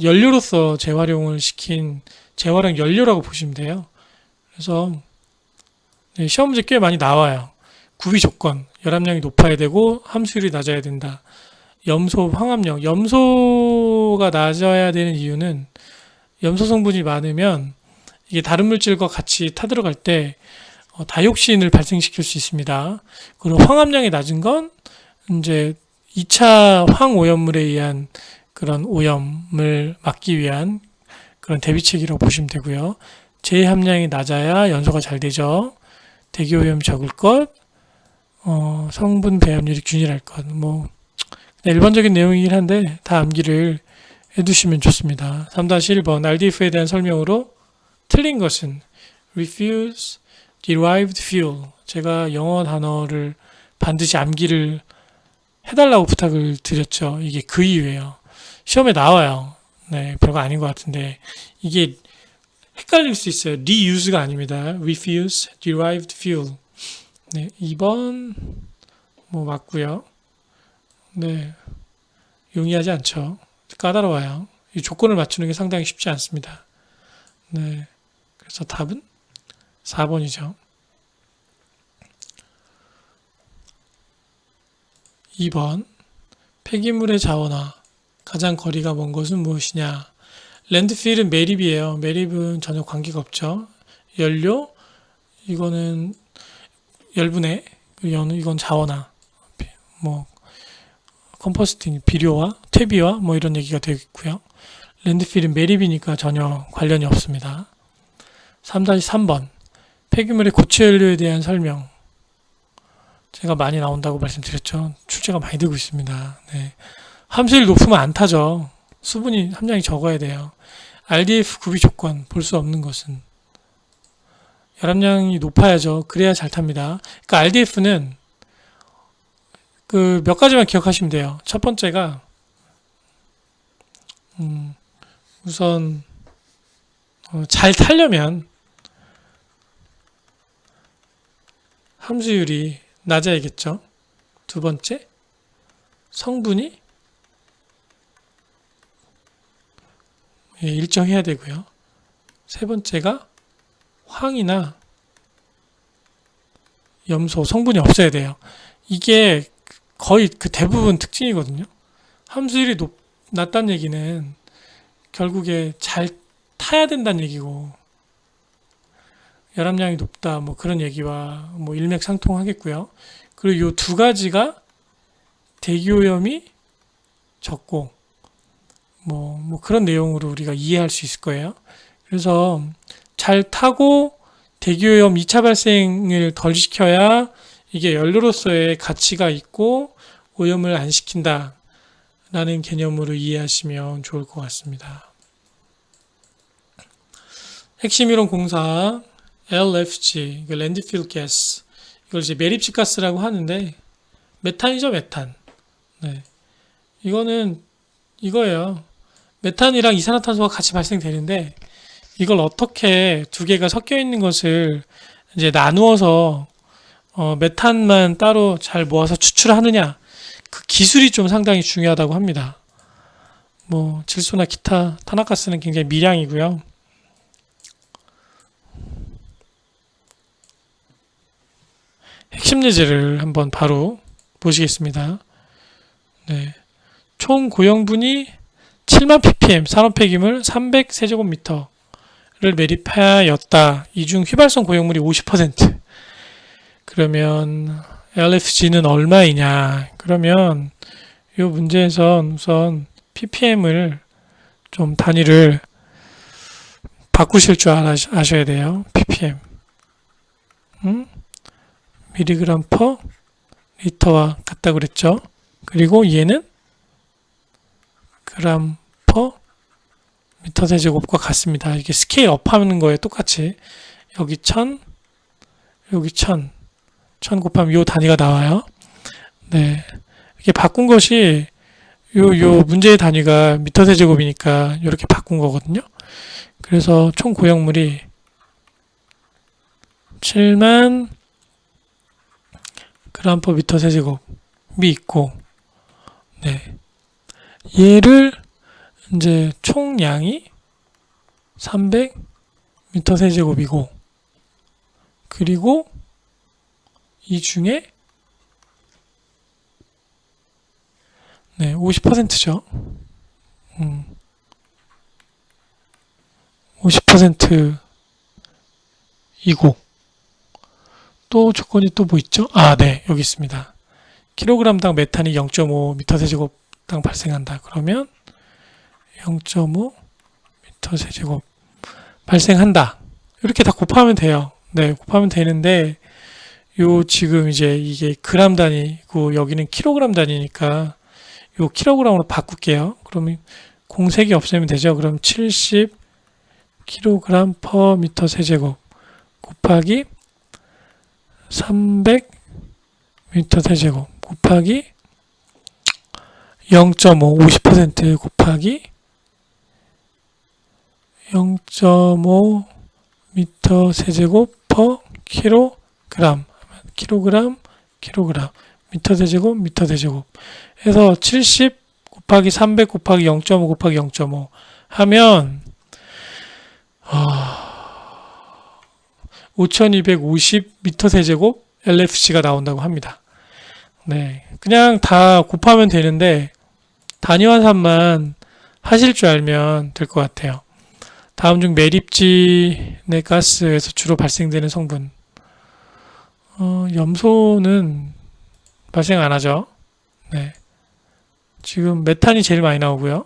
연료로서 재활용을 시킨 재활용 연료라고 보시면 돼요. 그래서 네, 시험 문제 꽤 많이 나와요. 구비 조건, 열함량이 높아야 되고 함수율이 낮아야 된다. 염소, 황합령. 염소가 낮아야 되는 이유는 염소 성분이 많으면 이게 다른 물질과 같이 타들어갈 때 다이옥신을 발생시킬 수 있습니다. 그리고 황함량이 낮은 건 이제 2차 황오염물에 의한 그런 오염을 막기 위한 그런 대비책이라고 보시면 되고요. 제함량이 낮아야 연소가 잘 되죠. 대기오염이 적을 것, 성분 배합률이 균일할 것. 뭐 일반적인 내용이긴 한데 다 암기를 해두시면 좋습니다. 3-1번 RDF에 대한 설명으로 틀린 것은 refuse derived fuel. 제가 영어 단어를 반드시 암기를 해달라고 부탁을 드렸죠. 이게 그 이유예요. 시험에 나와요. 네, 별거 아닌 것 같은데 이게 헷갈릴 수 있어요. reuse가 아닙니다. refuse derived fuel. 네, 2번 뭐 맞고요. 네, 용이하지 않죠. 까다로워요. 이 조건을 맞추는 게 상당히 쉽지 않습니다. 네. 그래서 답은 4번이죠. 2번 폐기물의 자원화 가장 거리가 먼 것은 무엇이냐? 랜드필은 매립이에요. 매립은 전혀 관계가 없죠. 연료 이거는 열분해, 이건 자원화, 뭐 컴포스팅 비료와 퇴비와 뭐 이런 얘기가 되겠고요. 랜드필은 매립이니까 전혀 관련이 없습니다. 3-3번 폐기물의 고체 연료에 대한 설명. 제가 많이 나온다고 말씀드렸죠. 출제가 많이 되고 있습니다. 네. 함수율 높으면 안 타죠. 수분이 함량이 적어야 돼요. RDF 구비 조건 볼 수 없는 것은 열함량이 높아야죠. 그래야 잘 탑니다. 그러니까 RDF는 그 몇 가지만 기억하시면 돼요. 첫 번째가 우선 잘 타려면 함수율이 낮아야겠죠. 두 번째, 성분이 일정해야 되고요. 세 번째가 황이나 염소 성분이 없어야 돼요. 이게 거의 그 대부분 특징이거든요. 함수율이 낮다는 얘기는 결국에 잘 타야 된다는 얘기고, 열함량이 높다 뭐 그런 얘기와 뭐 일맥상통하겠고요. 그리고 이 두 가지가 대기오염이 적고 뭐 그런 내용으로 우리가 이해할 수 있을 거예요. 그래서 잘 타고 대기오염 2차 발생을 덜 시켜야 이게 연료로서의 가치가 있고 오염을 안 시킨다 라는 개념으로 이해하시면 좋을 것 같습니다. 핵심 이론 공사 LFG, 랜드필 가스, 이걸 이제 매립식 가스라고 하는데 메탄이죠, 메탄. 네. 이거는 이거예요. 메탄이랑 이산화탄소가 같이 발생되는데 이걸 어떻게 두 개가 섞여 있는 것을 이제 나누어서 메탄만 따로 잘 모아서 추출하느냐, 그 기술이 좀 상당히 중요하다고 합니다. 뭐 질소나 기타 탄화가스는 굉장히 미량이고요. 핵심 예제를 한번 바로 보시겠습니다. 네. 총 고형분이 7만 ppm 산업폐기물 300세제곱미터를 매립하였다. 이 중 휘발성 고형물이 50%. 그러면 LFG는 얼마이냐? 그러면 이 문제에선 우선 ppm을 좀 단위를 바꾸실 줄 아셔야 돼요. ppm. 밀리그램 퍼 리터와 같다고 그랬죠. 그리고 얘는 그램 퍼 미터 세제곱과 같습니다. 이게 스케일 업하는 거에 똑같이 여기 1000, 여기 1000 곱하면 요 단위가 나와요. 네. 이게 바꾼 것이 요 문제의 단위가 미터 세제곱이니까 이렇게 바꾼 거거든요. 그래서 총 고형물이 7만 그램 퍼 미터 세제곱이 있고, 네. 얘를 이제 총량이 300 미터 세제곱이고, 그리고 이 중에 네, 50%죠. 50%이고 또 조건이 또 뭐 있죠? 아, 네, 여기 있습니다. 킬로그램당 메탄이 0.5 미터 세제곱당 발생한다. 그러면 0.5 미터 세제곱 발생한다. 이렇게 다 곱하면 돼요. 네, 곱하면 되는데 요 지금 이제 이게 그램 단위고 여기는 킬로그램 단위니까 요 킬로그램으로 바꿀게요. 그러면 공색이 없애면 되죠. 그럼 70 킬로그램 퍼 미터 세제곱 곱하기 300 미터 세제곱 곱하기 0.5 50% 곱하기 0.5 미터 세제곱 퍼 킬로그램 미터 세제곱 해서 70 곱하기 300 곱하기 0.5 곱하기 0.5 하면 5250m 세제곱 LFC가 나온다고 합니다. 네, 그냥 다 곱하면 되는데 단위환산만 하실 줄 알면 될 것 같아요. 다음 중 매립지 내 가스에서 주로 발생되는 성분. 염소는 발생 안 하죠. 네. 지금 메탄이 제일 많이 나오고요.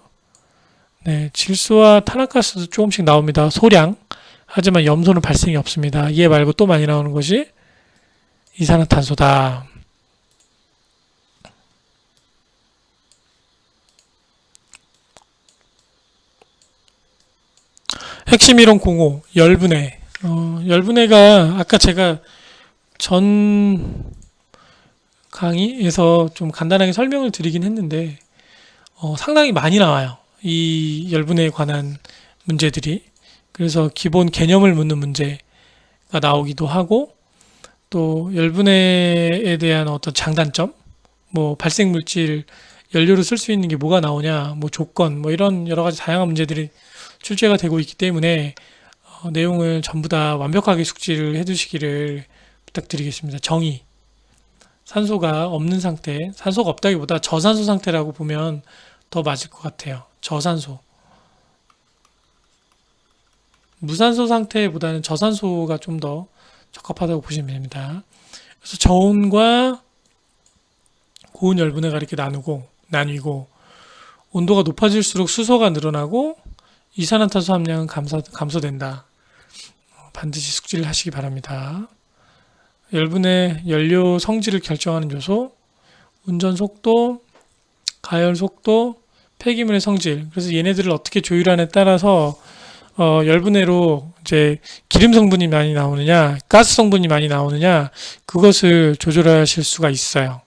네, 질소와 탄화가스도 조금씩 나옵니다. 소량. 하지만 염소는 발생이 없습니다. 얘 말고 또 많이 나오는 것이 이산화탄소다. 핵심 이론 05, 열분해. 열분해가 아까 제가 전 강의에서 좀 간단하게 설명을 드리긴 했는데 상당히 많이 나와요. 이 열분해에 관한 문제들이. 그래서 기본 개념을 묻는 문제가 나오기도 하고 또 열분해에 대한 어떤 장단점, 뭐 발생 물질 연료로 쓸 수 있는 게 뭐가 나오냐, 뭐 조건, 뭐 이런 여러 가지 다양한 문제들이 출제가 되고 있기 때문에 내용을 전부 다 완벽하게 숙지를 해두시기를 부탁드리겠습니다. 정의. 산소가 없는 상태, 산소가 없다기보다 저산소 상태라고 보면 더 맞을 것 같아요. 저산소. 무산소 상태보다는 저산소가 좀 더 적합하다고 보시면 됩니다. 그래서 저온과 고온 열분해가 이렇게 나뉘고 온도가 높아질수록 수소가 늘어나고 이산화탄소 함량은 감소된다. 반드시 숙지를 하시기 바랍니다. 열분해 연료 성질을 결정하는 요소, 운전 속도, 가열 속도, 폐기물의 성질. 그래서 얘네들을 어떻게 조율하냐에 따라서 열분해로 이제 기름 성분이 많이 나오느냐, 가스 성분이 많이 나오느냐, 그것을 조절하실 수가 있어요.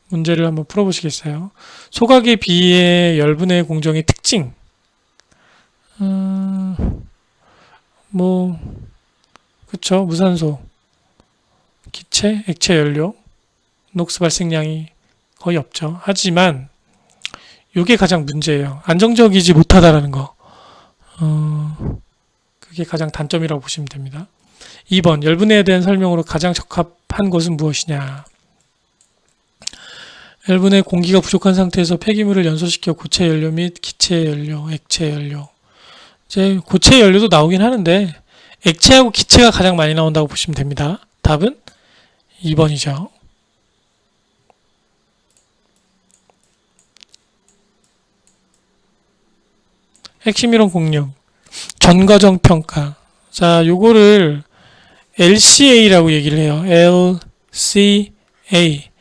문제를 한번 풀어보시겠어요? 소각에 비해 열분해 공정의 특징. 그쵸. 무산소, 기체, 액체 연료, 녹스 발생량이 거의 없죠. 하지만 이게 가장 문제예요. 안정적이지 못하다라는 거. 그게 가장 단점이라고 보시면 됩니다. 2번, 열분해에 대한 설명으로 가장 적합한 것은 무엇이냐? 열분해 공기가 부족한 상태에서 폐기물을 연소시켜 고체 연료 및 기체 연료, 액체 연료. 이제 고체 연료도 나오긴 하는데 액체하고 기체가 가장 많이 나온다고 보시면 됩니다. 답은 2번이죠. 핵심 이론 06. 전과정 평가. 자, 요거를 LCA라고 얘기를 해요. LCA.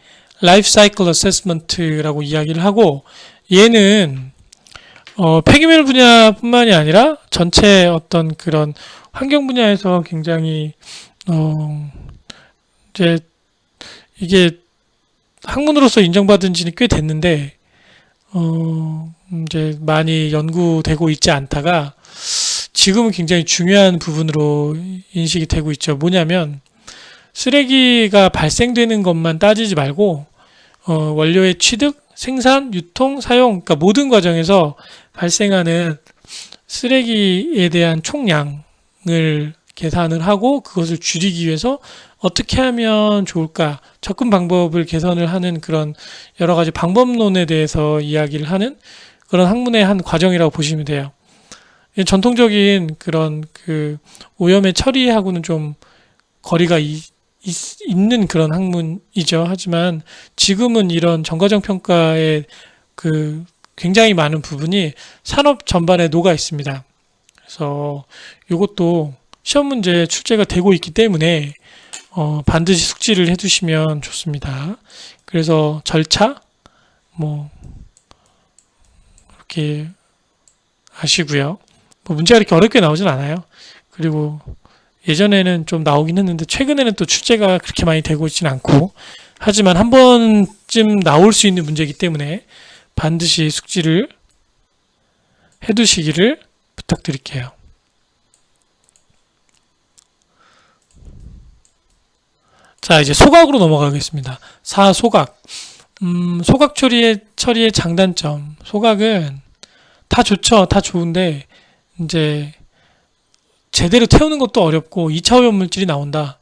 Life Cycle Assessment라고 이야기를 하고, 얘는 폐기물 분야뿐만이 아니라 전체 어떤 그런 환경 분야에서 굉장히 이제 이게 학문으로서 인정받은 지는 꽤 됐는데 이제 많이 연구되고 있지 않다가 지금은 굉장히 중요한 부분으로 인식이 되고 있죠. 뭐냐면 쓰레기가 발생되는 것만 따지지 말고 원료의 취득, 생산, 유통, 사용, 그러니까 모든 과정에서 발생하는 쓰레기에 대한 총량을 계산을 하고 그것을 줄이기 위해서 어떻게 하면 좋을까? 접근 방법을 개선을 하는 그런 여러 가지 방법론에 대해서 이야기를 하는 그런 학문의 한 과정이라고 보시면 돼요. 전통적인 그런 그 오염의 처리하고는 좀 거리가 있는 그런 학문이죠. 하지만 지금은 이런 전과정 평가의 그 굉장히 많은 부분이 산업 전반에 녹아 있습니다. 그래서 이것도 시험 문제에 출제가 되고 있기 때문에 반드시 숙지를 해두시면 좋습니다. 그래서 절차 이렇게 아시고요. 문제가 이렇게 어렵게 나오진 않아요. 그리고 예전에는 좀 나오긴 했는데 최근에는 또 출제가 그렇게 많이 되고 있지는 않고 하지만 한 번쯤 나올 수 있는 문제이기 때문에 반드시 숙지를 해두시기를 부탁드릴게요. 자, 이제 소각으로 넘어가겠습니다. 4. 소각. 소각 처리의 장단점. 소각은 다 좋죠. 다 좋은데 이제 제대로 태우는 것도 어렵고 2차 오염 물질이 나온다.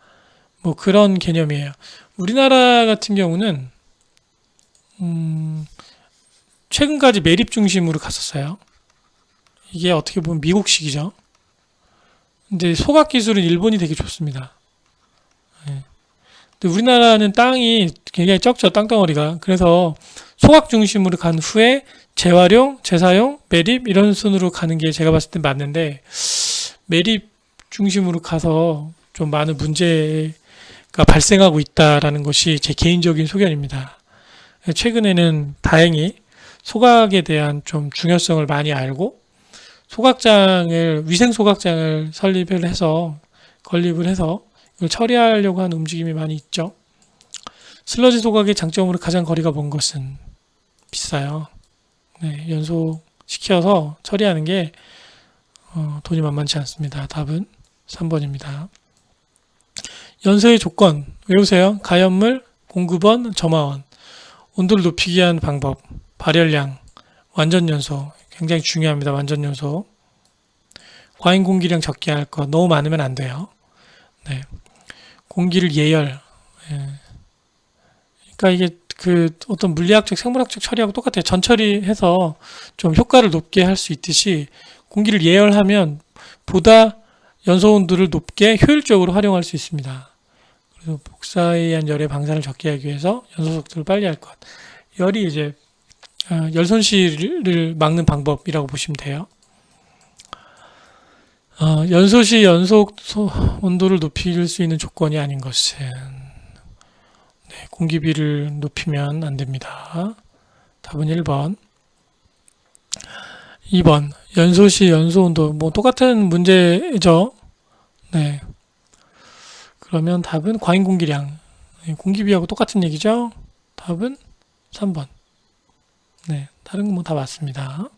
뭐 그런 개념이에요. 우리나라 같은 경우는 최근까지 매립 중심으로 갔었어요. 이게 어떻게 보면 미국식이죠. 근데 소각 기술은 일본이 되게 좋습니다. 예. 근데 우리나라는 땅이 굉장히 적죠, 땅덩어리가. 그래서 소각 중심으로 간 후에 재활용, 재사용, 매립 이런 순으로 가는 게 제가 봤을 때 맞는데, 매립 중심으로 가서 좀 많은 문제가 발생하고 있다라는 것이 제 개인적인 소견입니다. 최근에는 다행히 소각에 대한 좀 중요성을 많이 알고 위생 소각장을 건립을 해서 이걸 처리하려고 하는 움직임이 많이 있죠. 슬러지 소각의 장점으로 가장 거리가 먼 것은 비싸요. 네, 연소시켜서 처리하는 게 돈이 만만치 않습니다. 답은 3번입니다. 연소의 조건 외우세요. 가연물, 공급원, 점화원, 온도를 높이기 위한 방법, 발열량, 완전연소 굉장히 중요합니다. 완전연소. 과잉 공기량 적게 할 것, 너무 많으면 안 돼요. 네. 공기를 예열. 예. 그러니까 이게 그 어떤 물리학적, 생물학적 처리하고 똑같아요. 전처리해서 좀 효과를 높게 할 수 있듯이 공기를 예열하면 보다 연소 온도를 높게 효율적으로 활용할 수 있습니다. 그래서 복사에 의한 열의 방사를 적게 하기 위해서 연소 속도를 빨리 할 것. 열이 이제 열 손실을 막는 방법이라고 보시면 돼요. 연소 시 연소 온도를 높일 수 있는 조건이 아닌 것은 네, 공기비를 높이면 안 됩니다. 답은 1번. 2번. 연소 시 연소 온도 뭐 똑같은 문제죠. 네. 그러면 답은 과잉 공기량. 네, 공기비하고 똑같은 얘기죠. 답은 3번. 네, 다른 건 뭐 다 맞습니다.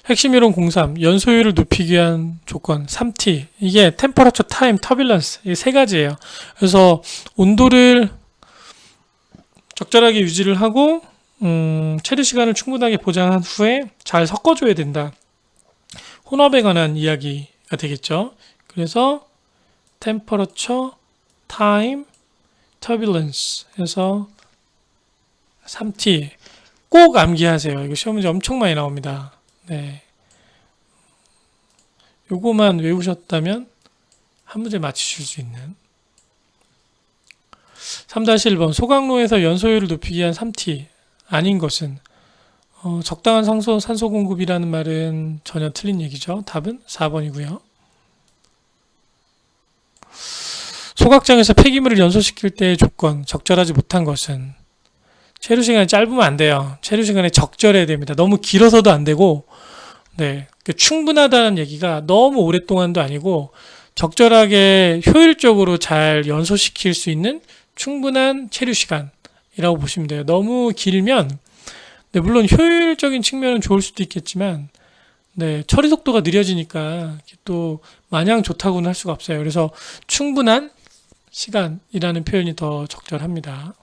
핵심 이론 03, 연소율을 높이기 위한 조건 3T. 이게 Temperature, Time, Turbulence 이 세 가지예요. 그래서 온도를 적절하게 유지를 하고 체류 시간을 충분하게 보장한 후에 잘 섞어줘야 된다. 혼합에 관한 이야기가 되겠죠. 그래서 Temperature, Time, Turbulence 해서 3T 꼭 암기하세요. 이거 시험 문제 엄청 많이 나옵니다. 네. 요거만 외우셨다면 한 문제 맞추실 수 있는 3-1번 소각로에서 연소율을 높이기 위한 3T 아닌 것은 적당한 산소 공급이라는 말은 전혀 틀린 얘기죠. 답은 4번이고요. 소각장에서 폐기물을 연소시킬 때의 조건 적절하지 못한 것은 체류 시간이 짧으면 안 돼요. 체류 시간이 적절해야 됩니다. 너무 길어서도 안 되고 네, 충분하다는 얘기가 너무 오랫동안도 아니고 적절하게 효율적으로 잘 연소시킬 수 있는 충분한 체류 시간이라고 보시면 돼요. 너무 길면 네, 물론 효율적인 측면은 좋을 수도 있겠지만 네, 처리 속도가 느려지니까 또 마냥 좋다고는 할 수가 없어요. 그래서 충분한 시간이라는 표현이 더 적절합니다.